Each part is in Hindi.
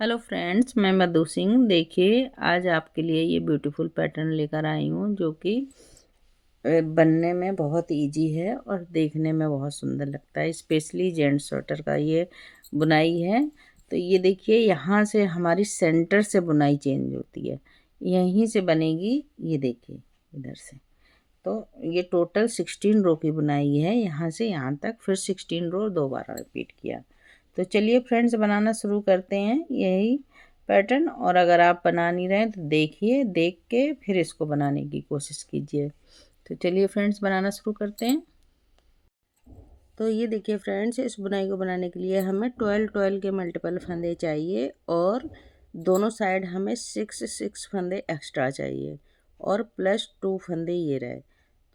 हेलो फ्रेंड्स, मैं मधु सिंह। देखिए, आज आपके लिए ये ब्यूटीफुल पैटर्न लेकर आई हूँ जो कि बनने में बहुत इजी है और देखने में बहुत सुंदर लगता है। स्पेशली जेंट्स स्वेटर का ये बुनाई है। तो ये देखिए, यहाँ से हमारी सेंटर से बुनाई चेंज होती है, यहीं से बनेगी। ये देखिए इधर से। तो ये टोटल 16 रो की बुनाई है, यहाँ से यहाँ तक, फिर 16 रो दो बार रिपीट किया। तो चलिए फ्रेंड्स, बनाना शुरू करते हैं यही पैटर्न। और अगर आप बना नहीं रहे हैं तो देखिए, देख के फिर इसको बनाने की कोशिश कीजिए। तो चलिए फ्रेंड्स, बनाना शुरू करते हैं। तो ये देखिए फ्रेंड्स, इस बुनाई को बनाने के लिए हमें 12 के मल्टीपल फंदे चाहिए और दोनों साइड हमें 6 फंदे एक्स्ट्रा चाहिए और +2 फंदे ये रहे।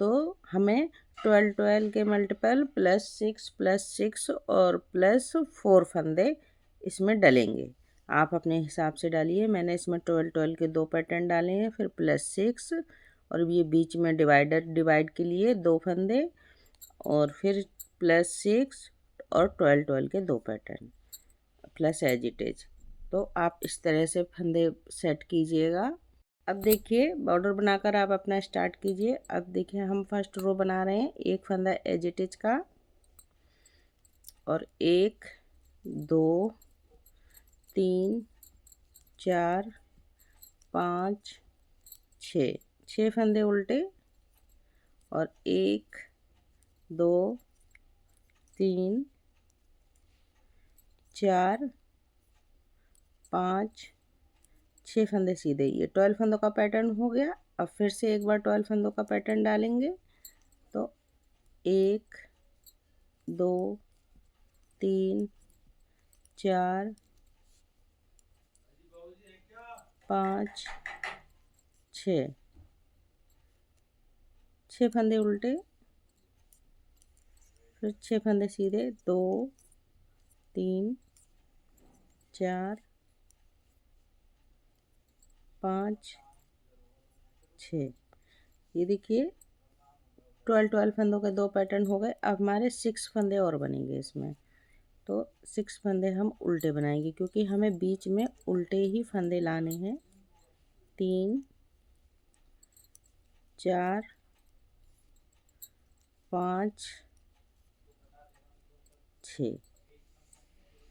तो हमें 12 के मल्टीपल +6 और +4 फंदे इसमें डलेंगे। आप अपने हिसाब से डालिए। मैंने इसमें 12 के 2 पैटर्न डाले हैं, फिर +6 और ये बीच में डिवाइड के लिए 2 फंदे और फिर +6 और 12 के 2 pattern plus as it is. तो आप इस तरह से फंदे सेट कीजिएगा। अब देखिए, बॉर्डर बनाकर आप अपना स्टार्ट कीजिए। अब देखिए, हम फर्स्ट रो बना रहे हैं, एक फंदा एज इट इज का और 1 2 3 4 5 6 फंदे उल्टे और 1 2 3 4 5 6 फंदे सीधे। ये 12 फंदों का पैटर्न हो गया। अब फिर से एक बार 12 फंदों का पैटर्न डालेंगे। तो 1 2 3 4 5 6 फंदे उल्टे, फिर 6 फंदे सीधे। 2 3 4 5 6। ये देखिए, 12 फंदों के 2 पैटर्न हो गए। अब हमारे 6 फंदे और बनेंगे इसमें। तो 6 फंदे हम उल्टे बनाएंगे क्योंकि हमें बीच में उल्टे ही फंदे लाने हैं। 3 4 5 6।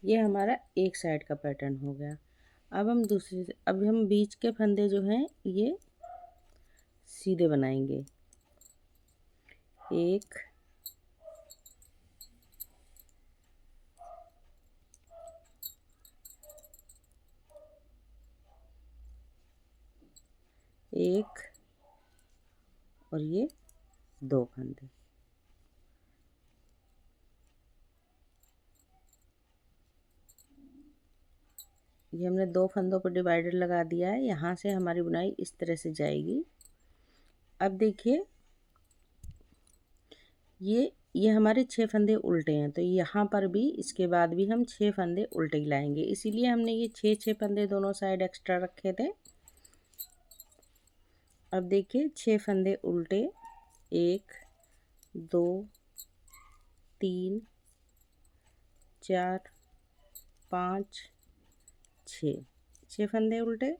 ये हमारा एक साइड का पैटर्न हो गया। अब हम बीच के फंदे जो हैं ये सीधे बनाएंगे। 1 1 और ये 2 फंदे। ये हमने 2 फंदों पर डिवाइडर लगा दिया है। यहाँ से हमारी बुनाई इस तरह से जाएगी। अब देखिए, ये हमारे 6 फंदे उल्टे हैं, तो यहाँ पर भी इसके बाद भी हम 6 फंदे उल्टे ही लाएंगे। इसीलिए हमने ये 6 फंदे दोनों साइड एक्स्ट्रा रखे थे। अब देखिए, 6 फंदे उल्टे। 1 2 3 4 5 6 फंदे उल्टे।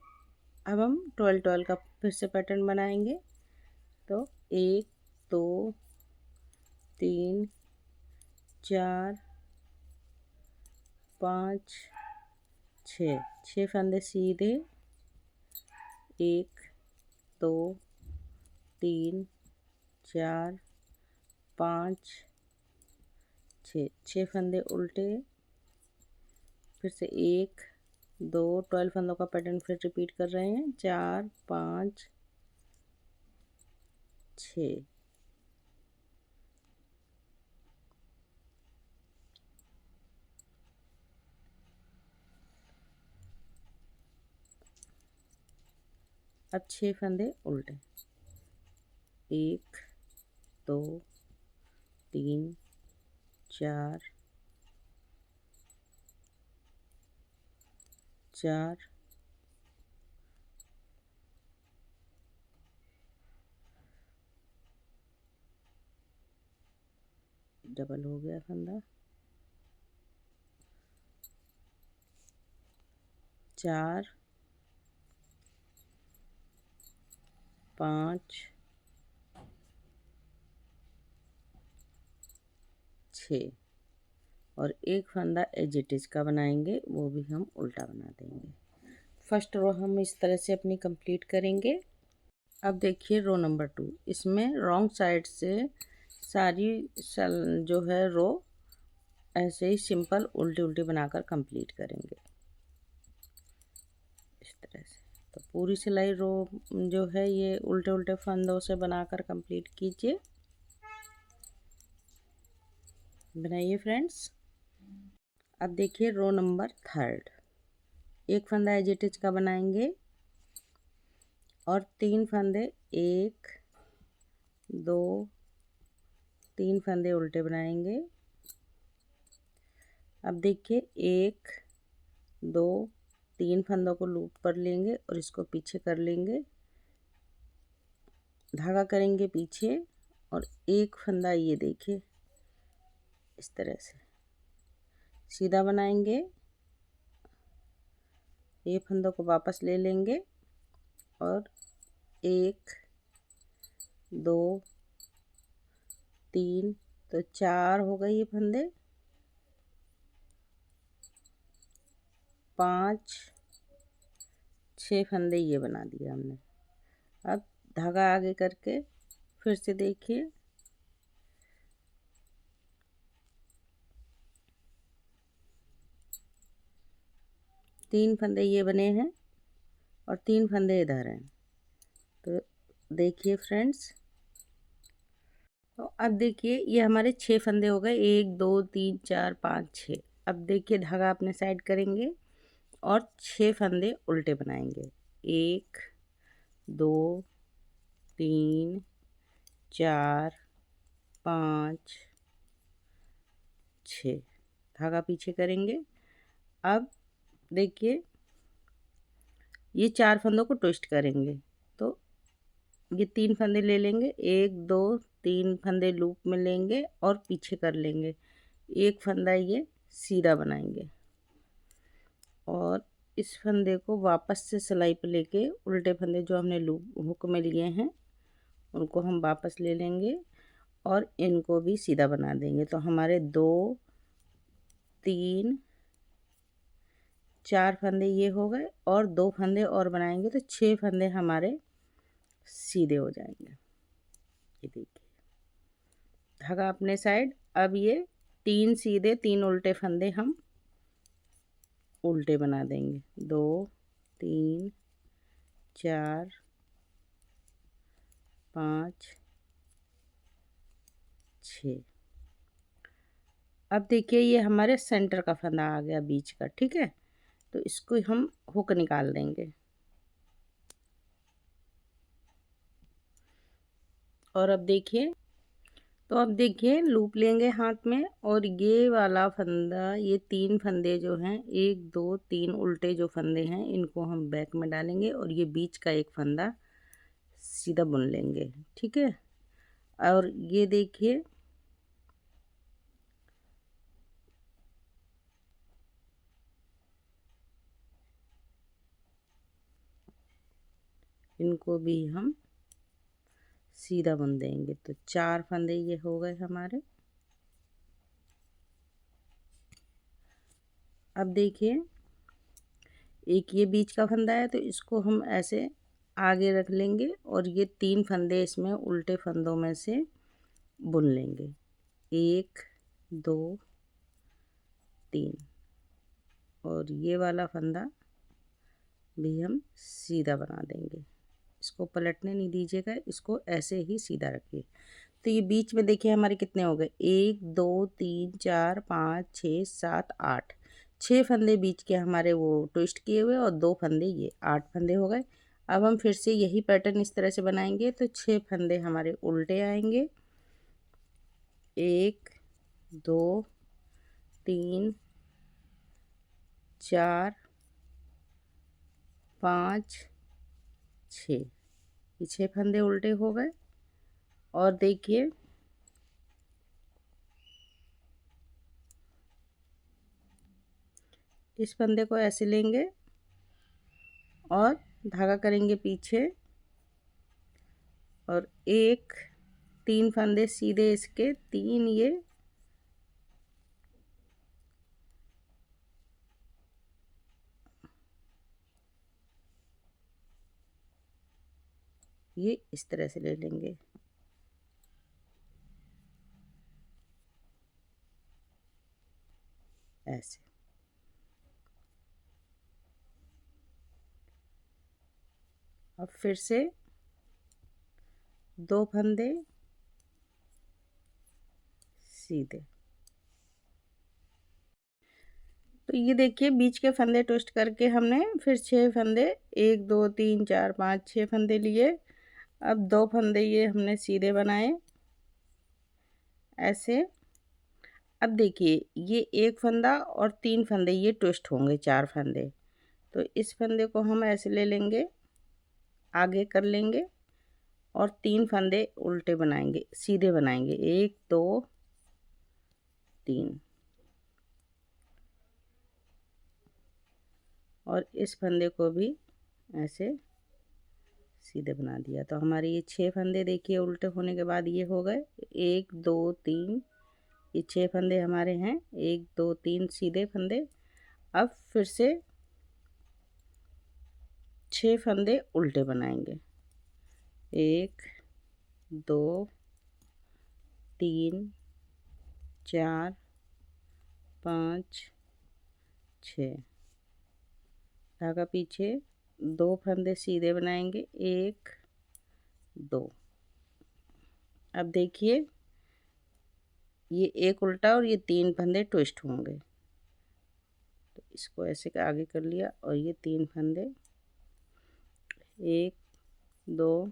अब हम 12 का फिर से पैटर्न बनाएंगे। तो 1 2 3 4 5 6 फंदे सीधे। 1 2 3 4 5 6 फंदे उल्टे, फिर से 1 2 12 फंदों का पैटर्न फिर रिपीट कर रहे हैं। 4 5 6। अब 6 फंदे उल्टे। 1 2 3 4 4 डबल हो गया फंदा। 4 5 6 और एक फंदा एज इट इज का बनाएंगे, वो भी हम उल्टा बना देंगे। फर्स्ट रो हम इस तरह से अपनी कंप्लीट करेंगे। अब देखिए रो नंबर 2, इसमें रॉन्ग साइड से सारी जो है रो ऐसे ही सिंपल उल्टी उल्टी बनाकर कंप्लीट करेंगे इस तरह से। तो पूरी सिलाई रो जो है ये उल्टे उल्टे फंदों से बनाकर कंप्लीट कीजिए। बनाइए फ्रेंड्स। अब देखिए रो नंबर 3, एक फंदा एज इट इज का बनाएंगे और 3 फंदे, 1 2 3 फंदे उल्टे बनाएंगे। अब देखिए 1 2 3 फंदों को लूप पर लेंगे और इसको पीछे कर लेंगे, धागा करेंगे पीछे और एक फंदा ये देखिए इस तरह से सीधा बनाएंगे। ये फंदों को वापस ले लेंगे और 1 2 3 तो 4 हो गए ये फंदे, 5 6 फंदे ये बना दिए हमने। अब धागा आगे करके फिर से देखिए, तीन फंदे ये बने हैं और 3 फंदे इधर हैं। तो देखिए फ्रेंड्स, तो अब देखिए ये हमारे 6 फंदे हो गए, 1 2 3 4 5 6। अब देखिए धागा अपने साइड करेंगे और 6 फंदे उल्टे बनाएंगे, 1 2 3 4 5 6, धागा पीछे करेंगे। अब देखिए ये 4 फंदों को ट्विस्ट करेंगे, तो ये 3 फंदे ले लेंगे, 1 2 3 फंदे लूप में लेंगे और पीछे कर लेंगे, एक फंदा ये सीधा बनाएंगे और इस फंदे को वापस से सिलाई पे लेके उल्टे फंदे जो हमने लूप हुक में लिए हैं उनको हम वापस ले लेंगे और इनको भी सीधा बना देंगे। तो हमारे 2 3 4 फंदे ये हो गए और 2 फंदे और बनाएंगे तो 6 फंदे हमारे सीधे हो जाएंगे। ये देखिए धागा अपने साइड। अब ये 3 सीधे 3 उल्टे फंदे हम उल्टे बना देंगे, 2 3 4 5 6। अब देखिए ये हमारे सेंटर का फंदा आ गया बीच का, ठीक है। तो इसको हम हुक निकाल देंगे और अब देखिए, तो अब देखिए लूप लेंगे हाथ में और ये वाला फंदा, ये 3 फंदे जो हैं 1 2 3 उल्टे जो फंदे हैं इनको हम बैक में डालेंगे और ये बीच का एक फंदा सीधा बुन लेंगे, ठीक है। और ये देखिए इनको भी हम सीधा बुन देंगे। तो 4 फंदे ये हो गए हमारे। अब देखिए एक ये बीच का फंदा है तो इसको हम ऐसे आगे रख लेंगे और ये 3 फंदे इसमें उल्टे फंदों में से बुन लेंगे, 1 2 3 और ये वाला फंदा भी हम सीधा बना देंगे। इसको पलटने नहीं दीजिएगा, इसको ऐसे ही सीधा रखिए। तो ये बीच में देखिए हमारे कितने हो गए, 1 2 3 4 5 6 7 8, 6 फंदे बीच के हमारे वो ट्विस्ट किए हुए और 2 फंदे ये 8 फंदे हो गए। अब हम फिर से यही पैटर्न इस तरह से बनाएंगे तो 6 फंदे हमारे उल्टे आएंगे, 1 2 3 4 5 6, ये 6 फंदे उल्टे हो गए। और देखिए इस फंदे को ऐसे लेंगे और धागा करेंगे पीछे और एक 3 फंदे सीधे इसके 3 ये इस तरह से ले लेंगे। ऐसे अब फिर से 2 फंदे सीधे। तो ये देखिए बीच के फंदे ट्विस्ट करके हमने फिर 6 फंदे 1 2 3 4 5 6 फंदे लिए। अब 2 फंदे ये हमने सीधे बनाए ऐसे। अब देखिए ये एक फंदा और 3 फंदे ये ट्विस्ट होंगे 4 फंदे। तो इस फंदे को हम ऐसे ले लेंगे, आगे कर लेंगे और 3 फंदे उल्टे बनाएंगे, सीधे बनाएंगे 1 2 3 और इस फंदे को भी ऐसे सीधे बना दिया। तो हमारे ये 6 फंदे देखिए उल्टे होने के बाद ये हो गए 1 2 3। ये 6 फंदे हमारे हैं 1 2 3 सीधे फंदे। अब फिर से 6 फंदे उल्टे बनाएंगे 1 2 3 4 5 6। धागा पीछे 2 फंदे सीधे बनाएंगे 1 2। अब देखिए ये एक उल्टा और ये 3 फंदे ट्विस्ट होंगे। तो इसको ऐसे का आगे कर लिया और ये 3 फंदे 1 2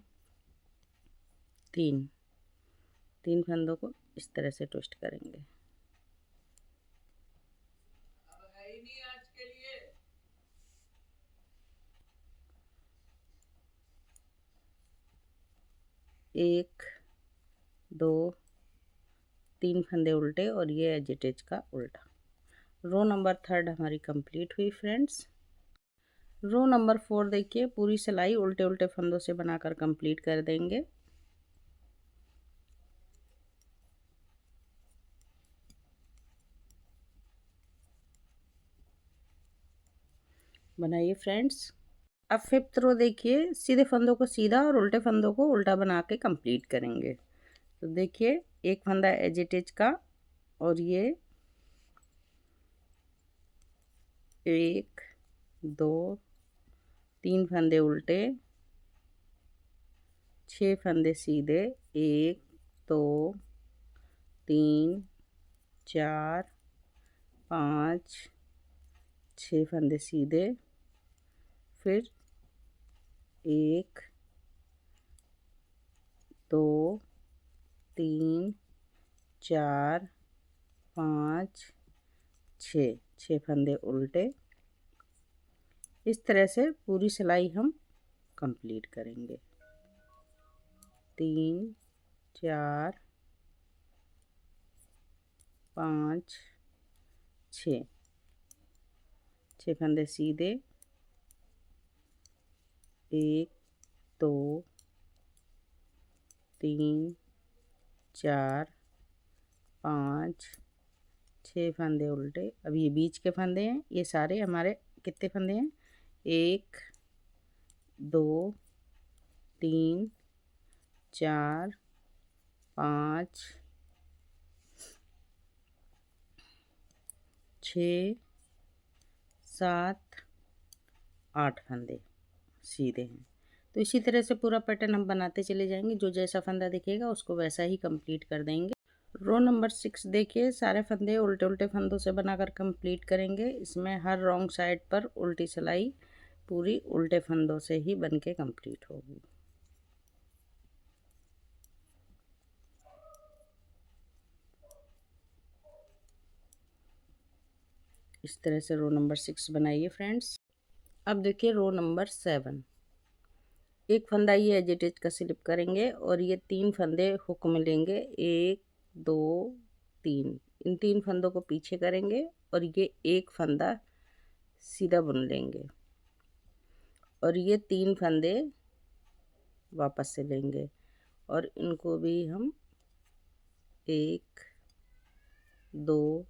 3 फंदों को इस तरह से ट्विस्ट करेंगे। एक 2 3 फंदे उल्टे और ये एजिटेज का उल्टा। रो नंबर 3 हमारी कंप्लीट हुई फ्रेंड्स। रो नंबर 4 देखिए पूरी सिलाई उल्टे उल्टे फंदों से बनाकर कंप्लीट कर देंगे। बनाइए फ्रेंड्स। अब 5th रो देखिए सीधे फंदों को सीधा और उल्टे फंदों को उल्टा बना के कंप्लीट करेंगे। तो देखिए एक फंदा एजिटेज का और ये 1 2 3 फंदे उल्टे 6 फंदे सीधे 1 2 3 4 5 6 फंदे सीधे। फिर 1 2 3 4 5 6 फंदे उल्टे। इस तरह से पूरी सिलाई हम कंप्लीट करेंगे। 3 4 5 6 फंदे सीधे 1 2 3 4 5 6 फंदे उल्टे। अब ये बीच के फंदे हैं, ये सारे हमारे कितने फंदे हैं 1 2 3 4 5 6 7 8 फंदे सीधे हैं। तो इसी तरह से पूरा पैटर्न हम बनाते चले जाएंगे। जो जैसा फंदा दिखेगा उसको वैसा ही कंप्लीट कर देंगे। रो नंबर 6 देखिए सारे फंदे उल्टे उल्टे फंदों से बनाकर कंप्लीट करेंगे। इसमें हर रॉन्ग साइड पर उल्टी सिलाई पूरी उल्टे फंदों से ही बन के कंप्लीट होगी। इस तरह से रो नंबर 6 बनाइए फ्रेंड्स। अब देखिए रो नंबर 7। एक फंदा ये एजिटेज का स्लिप करेंगे और ये 3 फंदे हुक में लेंगे 1 2 3। इन 3 फंदों को पीछे करेंगे और ये एक फंदा सीधा बुन लेंगे और ये 3 फंदे वापस से लेंगे और इनको भी हम 1 2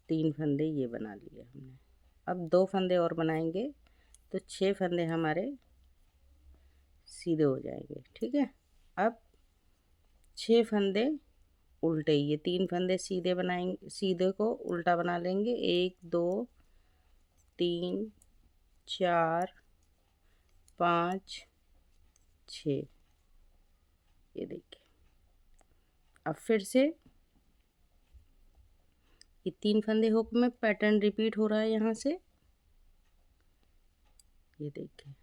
3 फंदे ये बना लिए हमने। अब 2 फंदे और बनाएंगे तो 6 फंदे हमारे सीधे हो जाएंगे। ठीक है, अब 6 फंदे उल्टे, ये 3 फंदे सीधे बनाएंगे, सीधे को उल्टा बना लेंगे। 1 2 3 4 5 6, ये देखिए। अब फिर से ये 3 फंदे हुक में पैटर्न रिपीट हो रहा है। यहाँ से ये देखिए,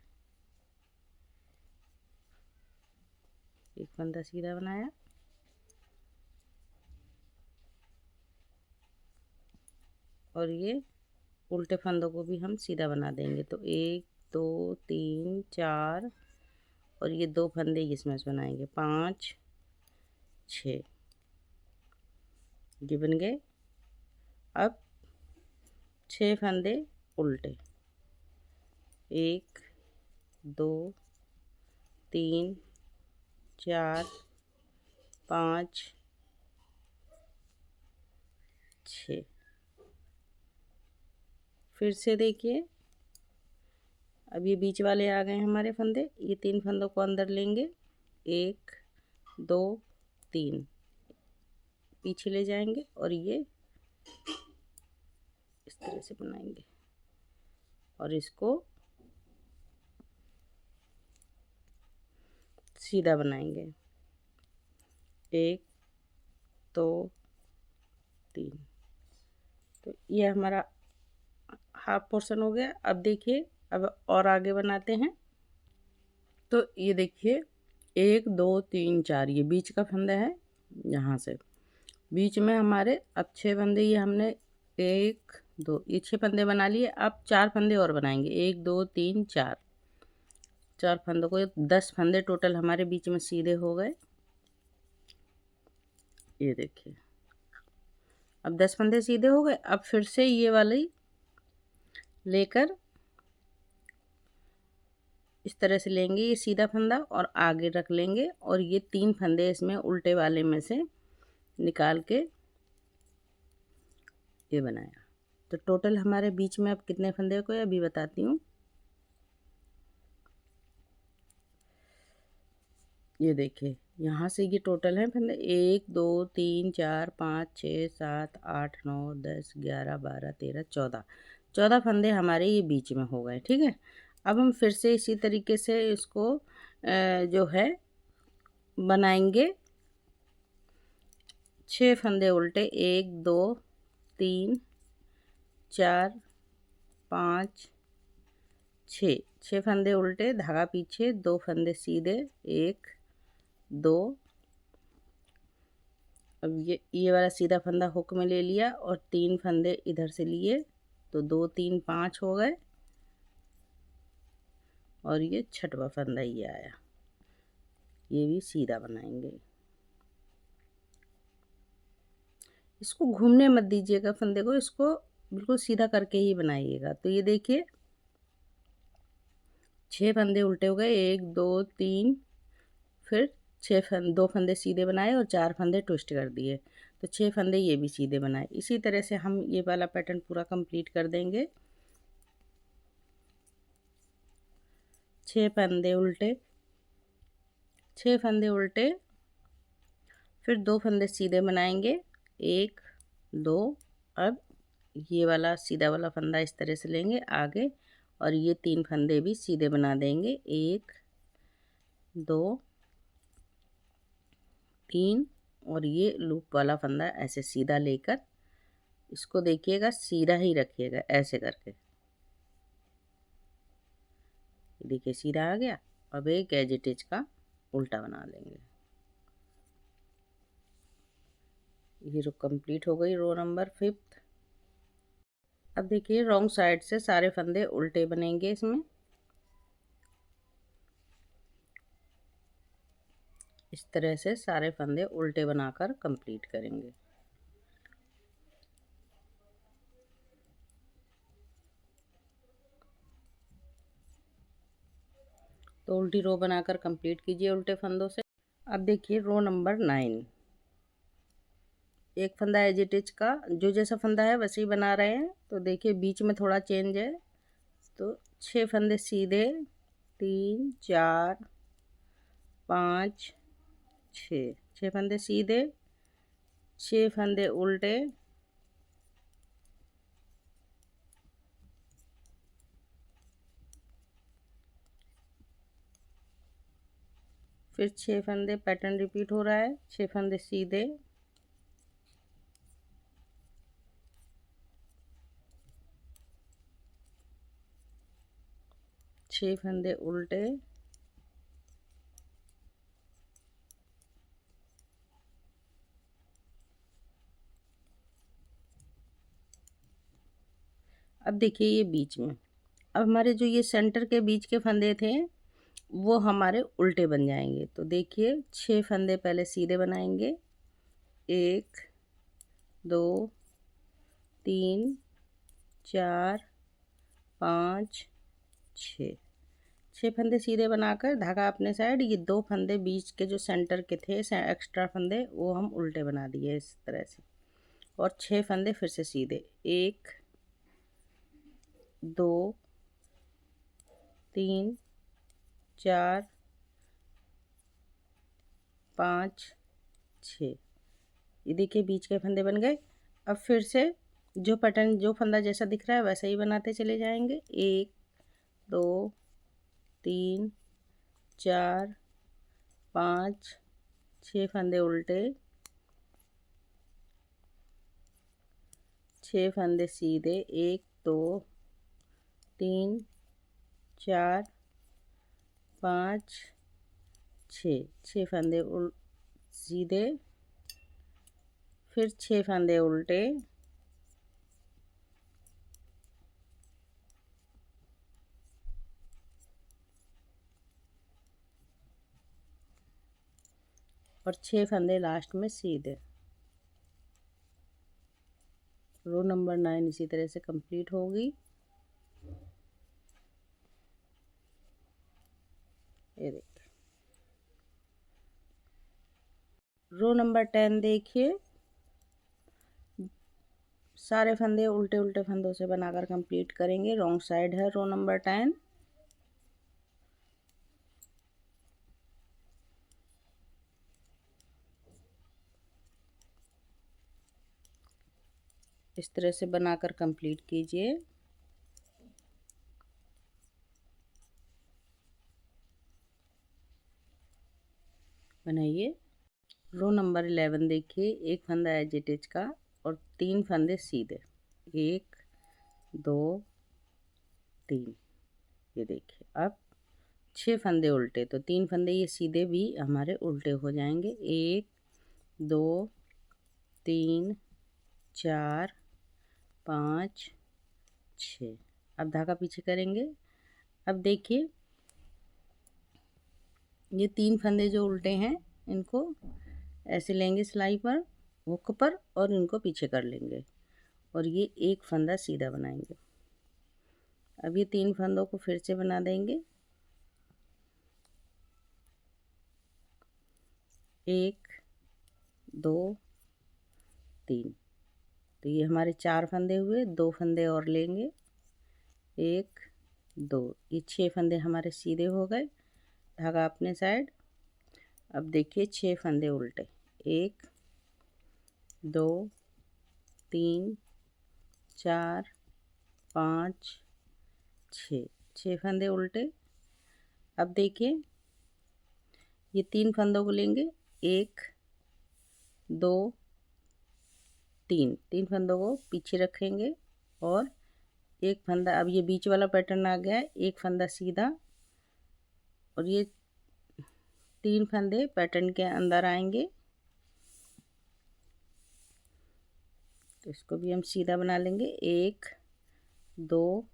एक फंदा सीधा बनाया और ये उल्टे फंदों को भी हम सीधा बना देंगे। तो 1 2 3 4 और ये 2 फंदे इसमें से बनाएंगे, 5 6, ये बन गए। अब 6 फंदे उल्टे, 1 2 3 4 5 6। फिर से देखिए, अब ये बीच वाले आ गए हमारे फंदे। ये 3 फंदों को अंदर लेंगे, 1 2 3, पीछे ले जाएंगे और ये इस तरह से बनाएंगे और इसको सीधा बनाएंगे। 1 2 3, तो ये हमारा हाफ पोर्शन हो गया। अब देखिए, अब और आगे बनाते हैं। तो ये देखिए, 1 2 3 4, ये बीच का फंदा है। यहाँ से बीच में हमारे अब 6 फंदे, ये हमने 1 2, ये 6 फंदे बना लिए। अब 4 फंदे और बनाएंगे, 1 2 3 4, 4 फंदों को 10 फंदे टोटल हमारे बीच में सीधे हो गए। ये देखिए, अब 10 फंदे सीधे हो गए। अब फिर से ये वाली लेकर इस तरह से लेंगे, ये सीधा फंदा और आगे रख लेंगे और ये 3 फंदे इसमें उल्टे वाले में से निकाल के ये बनाया। तो टोटल हमारे बीच में अब कितने फंदे को अभी बताती हूँ। ये देखिए, यहाँ से ये टोटल है फंदे 1 2 3 4 5 6 7 8 9 10 11 12 13 14, 14 फंदे हमारे ये बीच में हो गए। ठीक है, अब हम फिर से इसी तरीके से इसको जो है बनाएंगे। 6 फंदे उल्टे, 1 2 3 4 5 6, 6 फंदे उल्टे, धागा पीछे, 2 फंदे सीधे, 1 2। अब ये वाला सीधा फंदा हुक में ले लिया और 3 फंदे इधर से लिए, तो 2 3 5 हो गए और ये छठवा फंदा ये आया, ये भी सीधा बनाएंगे। इसको घूमने मत दीजिएगा फंदे को, इसको बिल्कुल सीधा करके ही बनाइएगा। तो ये देखिए, 6 फंदे उल्टे हो गए, 1 2 3, फिर 2 फंदे सीधे बनाए और 4 फंदे ट्विस्ट कर दिए, तो 6 फंदे ये भी सीधे बनाए। इसी तरह से हम ये वाला पैटर्न पूरा कंप्लीट कर देंगे। 6 फंदे उल्टे, 6 फंदे उल्टे, फिर 2 फंदे सीधे बनाएंगे, 1 2। अब ये वाला सीधा वाला फंदा इस तरह से लेंगे आगे और ये 3 फंदे भी सीधे बना देंगे, 1 2 3, और ये लूप वाला फंदा ऐसे सीधा लेकर इसको देखिएगा सीधा ही रखिएगा ऐसे करके। देखिए सीधा आ गया। अब एक एज इट इज का उल्टा बना लेंगे। ये रो कंप्लीट हो गई, रो नंबर 5। अब देखिए, रॉन्ग साइड से सारे फंदे उल्टे बनेंगे इसमें। इस तरह से सारे फंदे उल्टे बनाकर कंप्लीट करेंगे। तो उल्टी रो बनाकर कंप्लीट कीजिए उल्टे फंदों से। अब देखिए रो नंबर 9, एक फंदा एजिटिज का जो जैसा फंदा है वैसे ही बना रहे हैं। तो देखिए बीच में थोड़ा चेंज है। तो 6 फंदे सीधे, 3 4 5 6, 6 फंदे सीधे, 6 फंदे उल्टे, फिर 6 फंदे, पैटर्न रिपीट हो रहा है। 6 फंदे सीधे, 6 फंदे उल्टे, अब देखिए ये बीच में, अब हमारे जो ये सेंटर के बीच के फंदे थे वो हमारे उल्टे बन जाएंगे। तो देखिए 6 फंदे पहले सीधे बनाएंगे, 1 2 3 4 5 6, 6 फंदे सीधे बनाकर धागा अपने साइड, ये 2 फंदे बीच के जो सेंटर के थे एक्स्ट्रा फंदे वो हम उल्टे बना दिए इस तरह से। और 6 फंदे फिर से सीधे, 1 2 3 4 5 6, ये देखिए बीच के फंदे बन गए। अब फिर से जो पैटर्न जो फंदा जैसा दिख रहा है वैसा ही बनाते चले जाएंगे, 1 2 3 4 5 6 फंदे उल्टे, 6 फंदे सीधे, 1 2 3 4 5 6, 6 फंदे सीधे, फिर 6 फंदे उल्टे, और 6 फंदे लास्ट में सीधे। रो नंबर 9 इसी तरह से कंप्लीट होगी। ये देखिए रो नंबर 10 देखिए, सारे फंदे उल्टे उल्टे फंदों से बनाकर कंप्लीट करेंगे। रॉन्ग साइड है रो नंबर 10। इस तरह से बनाकर कंप्लीट कीजिए। बनाइए। रो नंबर 11 देखिए, एक फंदा एजिटिज का और 3 फंदे सीधे, 1 2 3, ये देखिए। अब 6 फंदे उल्टे, तो 3 फंदे ये सीधे भी हमारे उल्टे हो जाएंगे, 1 2 3 4 5 6। अब धागा पीछे करेंगे। अब देखिए ये 3 फंदे जो उल्टे हैं इनको ऐसे लेंगे सिलाई पर, हुक पर, और इनको पीछे कर लेंगे और ये एक फंदा सीधा बनाएंगे। अब ये 3 फंदों को फिर से बना देंगे, 1 2 3। तो ये हमारे 4 फंदे हुए, 2 फंदे और लेंगे, 1 2, ये 6 फंदे हमारे सीधे हो गए, धागा अपने साइड। अब देखिए 6 फंदे उल्टे, 1 2 3 4 5 6, 6 फंदे उल्टे। अब देखिए ये 3 फंदों को लेंगे, 1 2 3, 3 फंदों को पीछे रखेंगे और एक फंदा, अब ये बीच वाला पैटर्न आ गया है, एक फंदा सीधा और ये 3 फंदे पैटर्न के अंदर आएंगे। तो इसको भी हम सीधा बना लेंगे, 1 2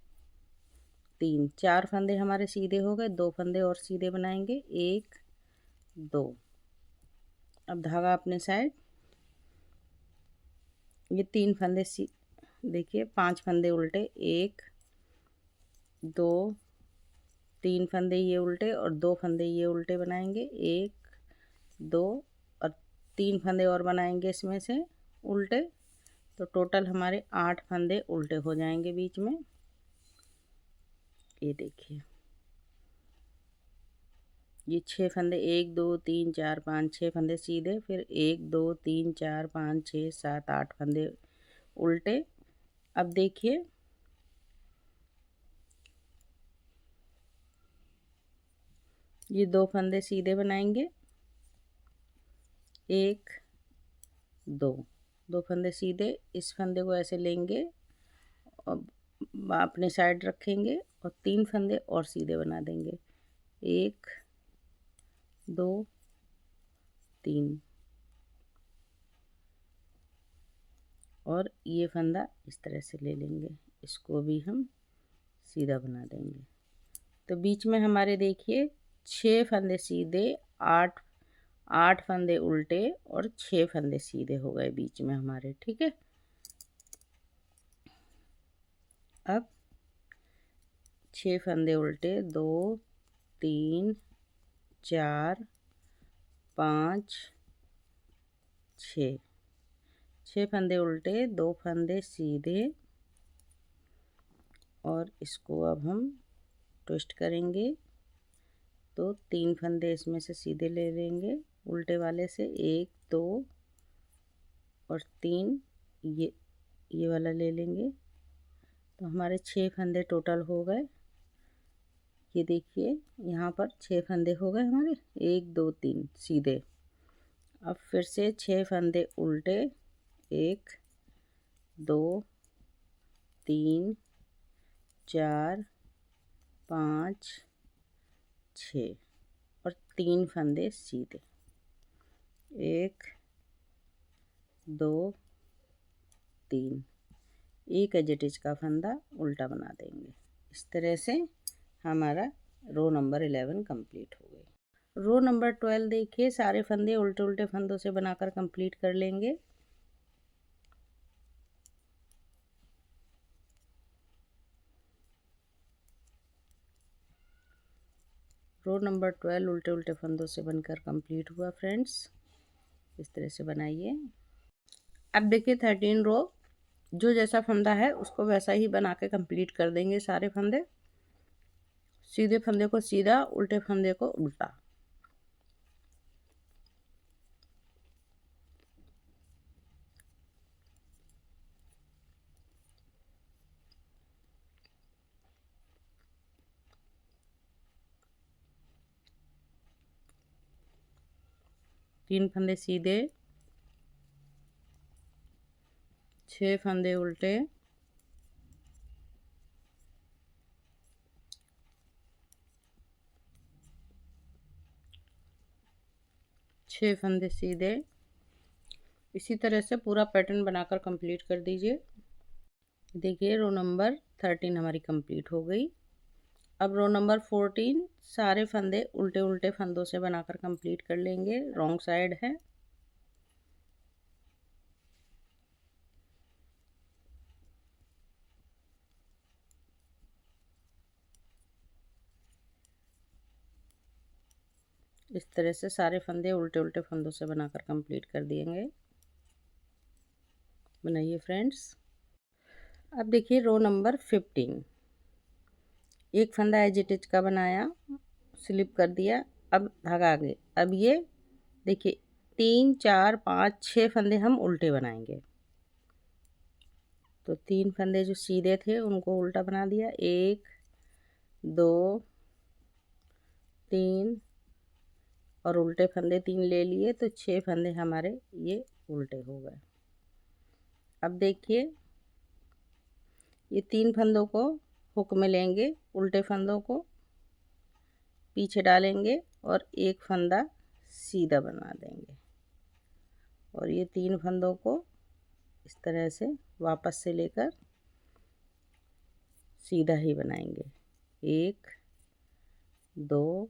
3, 4 फंदे हमारे सीधे हो गए, 2 फंदे और सीधे बनाएंगे, 1 2। अब धागा अपने साइड, ये 3 फंदे देखिए 5 फंदे उल्टे, 1 2 3 फंदे ये उल्टे और 2 फंदे ये उल्टे बनाएंगे, 1 2 और 3 फंदे और बनाएंगे इसमें से उल्टे, तो टोटल हमारे 8 फंदे उल्टे हो जाएंगे बीच में। ये देखिए ये 6 फंदे 1 2 3 4 5 6 फंदे सीधे, फिर 1 2 3 4 5 6 7 8 फंदे उल्टे। अब देखिए ये 2 फंदे सीधे बनाएंगे, 1 2 2 फंदे सीधे, इस फंदे को ऐसे लेंगे और अपने साइड रखेंगे और 3 फंदे और सीधे बना देंगे, 1 2 3 और ये फंदा इस तरह से ले लेंगे, इसको भी हम सीधा बना देंगे। तो बीच में हमारे देखिए 6 फंदे सीधे, 8 फंदे उल्टे और 6 फंदे सीधे हो गए बीच में हमारे, ठीक है। अब 6 फंदे उल्टे 2 3 4 5 6 फंदे उल्टे, 2 फंदे सीधे और इसको अब हम ट्विस्ट करेंगे तो 3 फंदे इसमें से सीधे ले लेंगे उल्टे वाले से, 1 2 और 3 ये वाला ले लेंगे, तो हमारे 6 फंदे टोटल हो गए। ये देखिए यहाँ पर 6 फंदे हो गए हमारे, 1 2 3 सीधे। अब फिर से 6 फंदे उल्टे, 1 2 3 4 5 6 और 3 फंदे सीधे, 1 2 3, एक एजिटिज का फंदा उल्टा बना देंगे। इस तरह से हमारा रो नंबर 11 कंप्लीट हो गई। रो नंबर 12 देखिए सारे फंदे उल्टे उल्टे फंदों से बनाकर कंप्लीट कर लेंगे। रो नंबर 12 उल्टे उल्टे फंदों से बनकर कंप्लीट हुआ फ्रेंड्स, इस तरह से बनाइए। अब देखिए 13 रो जो जैसा फंदा है उसको वैसा ही बना के कंप्लीट कर देंगे सारे फंदे, सीधे फंदे को सीधा, उल्टे फंदे को उल्टा। तीन फंदे सीधे, 6 फंदे उल्टे, 6 फंदे सीधे। इसी तरह से पूरा पैटर्न बनाकर कंप्लीट कर दीजिए। देखिए रो नंबर 13 हमारी कंप्लीट हो गई। अब रो नंबर 14 सारे फंदे उल्टे उल्टे फंदों से बनाकर कंप्लीट कर लेंगे, रॉन्ग साइड है। इस तरह से सारे फंदे उल्टे उल्टे फंदों से बनाकर कंप्लीट कर दिएंगे। बनाइए फ्रेंड्स। अब देखिए रो नंबर 15, एक फंदा एज इट इज का बनाया, स्लिप कर दिया, अब धागा आगे। अब ये देखिए 3 4 5 6 फंदे हम उल्टे बनाएंगे, तो 3 फंदे जो सीधे थे उनको उल्टा बना दिया, 1 2 3 और उल्टे फंदे 3 ले लिए, तो 6 फंदे हमारे ये उल्टे हो गए। अब देखिए ये 3 फंदों को हुक में लेंगे, उल्टे फंदों को पीछे डालेंगे और एक फंदा सीधा बना देंगे, और ये 3 फंदों को इस तरह से वापस से लेकर सीधा ही बनाएंगे, 1 2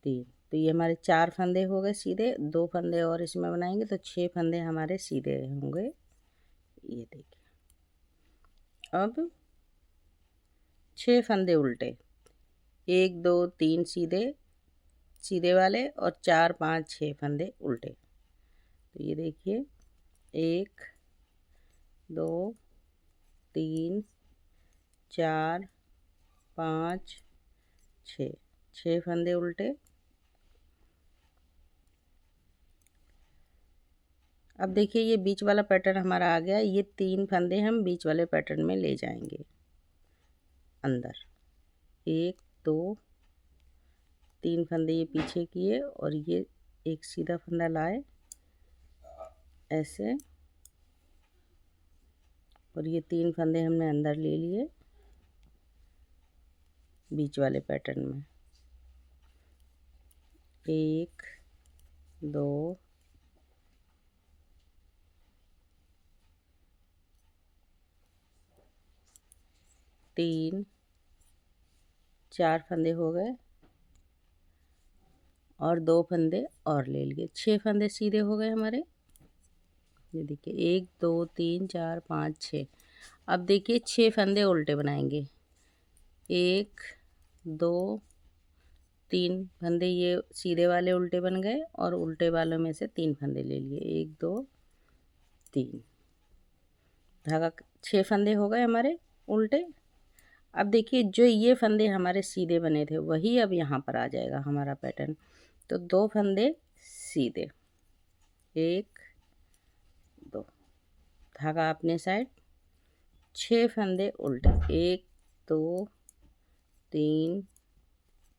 3। तो ये हमारे 4 फंदे हो गए सीधे, 2 फंदे और इसमें बनाएंगे तो 6 फंदे हमारे सीधे होंगे। ये देखिए अब 6 फंदे उल्टे, 1 2 3 सीधे सीधे वाले और 4 5 6 फंदे उल्टे। तो ये देखिए 1 2 3 4 5 6, 6 फंदे उल्टे। अब देखिए ये बीच वाला पैटर्न हमारा आ गया, ये 3 फंदे हम बीच वाले पैटर्न में ले जाएंगे अंदर। 1 2 3 फंदे ये पीछे किए और ये एक सीधा फंदा लाए ऐसे, और ये 3 फंदे हमने अंदर ले लिए बीच वाले पैटर्न में। 1 2 3 4 फंदे हो गए और 2 फंदे और ले लिए, 6 फंदे सीधे हो गए हमारे। ये देखिए 1 2 3 4 5 6। अब देखिए 6 फंदे उल्टे बनाएंगे, 1 2 3 फंदे ये सीधे वाले उल्टे बन गए और उल्टे वालों में से 3 फंदे ले लिए, 1 2 3 धागा, 6 फंदे हो गए हमारे उल्टे। अब देखिए जो ये फंदे हमारे सीधे बने थे वही अब यहाँ पर आ जाएगा हमारा पैटर्न। तो 2 फंदे सीधे, 1 2 धागा अपने साइड, 6 फंदे उल्टे, 1 2 3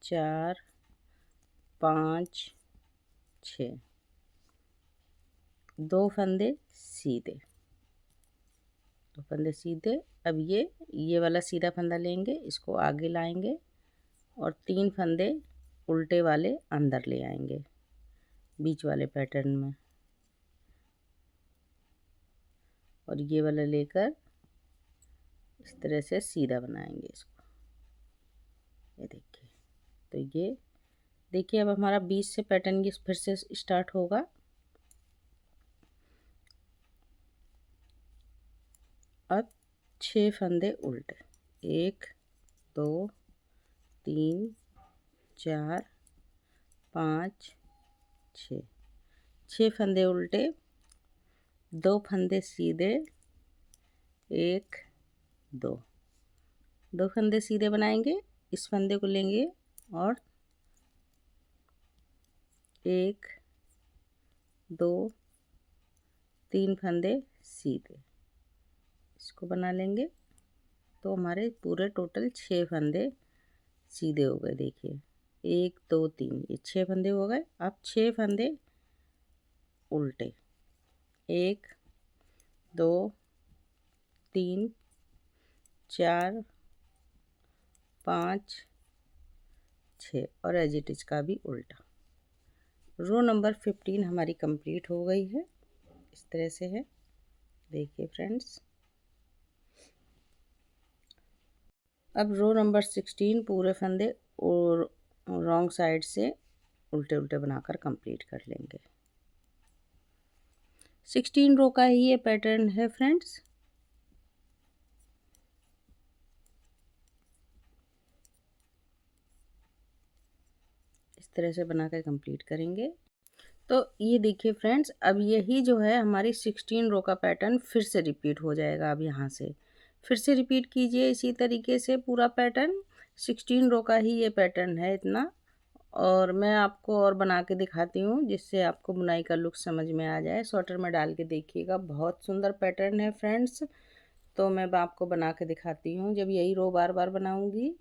4 5 6, 2 फंदे सीधे, 2 फंदे सीधे। अब ये वाला सीधा फंदा लेंगे, इसको आगे लाएंगे और 3 फंदे उल्टे वाले अंदर ले आएंगे बीच वाले पैटर्न में, और ये वाला लेकर इस तरह से सीधा बनाएंगे इसको। ये देखिए, तो ये देखिए अब हमारा 20 से पैटर्न ये फिर से स्टार्ट होगा। अब 6 फंदे उल्टे, 1 2 3 4 5 6, 6 फंदे उल्टे, 2 फंदे सीधे, 1 2 2 फंदे सीधे बनाएंगे, इस फंदे को लेंगे और 1 2 3 फंदे सीधे, इसको बना लेंगे। तो हमारे पूरे टोटल 6 फंदे सीधे हो गए। देखिए 1 2 3, ये 6 फंदे हो गए। अब 6 फंदे उल्टे, 1 2 3 4 5 6 और एज इट इज का भी उल्टा। रो नंबर 15 हमारी कंप्लीट हो गई है, इस तरह से है। देखिए फ्रेंड्स, अब रो नंबर 16 पूरे फंदे और रॉन्ग साइड से उल्टे उल्टे बनाकर कंप्लीट कर लेंगे। 16 रो का ही ये पैटर्न है फ्रेंड्स। इस तरह से बनाकर कंप्लीट करेंगे। तो ये देखिए फ्रेंड्स, अब यही जो है हमारी 16 रो का पैटर्न फिर से रिपीट हो जाएगा। अब यहाँ से फिर से रिपीट कीजिए इसी तरीके से पूरा पैटर्न। 16 रो का ही ये पैटर्न है इतना, और मैं आपको और बना के दिखाती हूँ जिससे आपको बुनाई का लुक समझ में आ जाए। स्वेटर में डाल के देखिएगा, बहुत सुंदर पैटर्न है फ्रेंड्स। तो मैं आपको बना के दिखाती हूँ जब यही रो बार बार बनाऊँगी।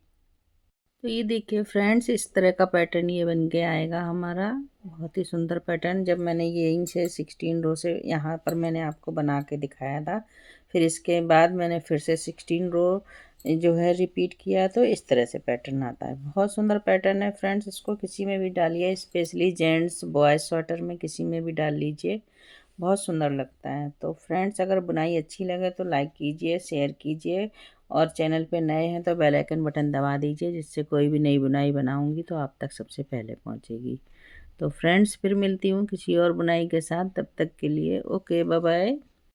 तो ये देखिए फ्रेंड्स, इस तरह का पैटर्न ये बन के आएगा हमारा, बहुत ही सुंदर पैटर्न। जब मैंने यहीं से 16 रो से यहाँ पर मैंने आपको बना के दिखाया था, फिर इसके बाद मैंने फिर से 16 रो जो है रिपीट किया, तो इस तरह से पैटर्न आता है। बहुत सुंदर पैटर्न है फ्रेंड्स, इसको किसी में भी डालिए, स्पेशली जेंट्स बॉयज़ स्वेटर में किसी में भी डाल लीजिए, बहुत सुंदर लगता है। तो फ्रेंड्स, अगर बुनाई अच्छी लगे तो लाइक कीजिए, शेयर कीजिए, और चैनल पे नए हैं तो बेल आइकन बटन दबा दीजिए, जिससे कोई भी नई बुनाई बनाऊंगी तो आप तक सबसे पहले पहुंचेगी। तो फ्रेंड्स, फिर मिलती हूँ किसी और बुनाई के साथ, तब तक के लिए ओके, बाय बाय।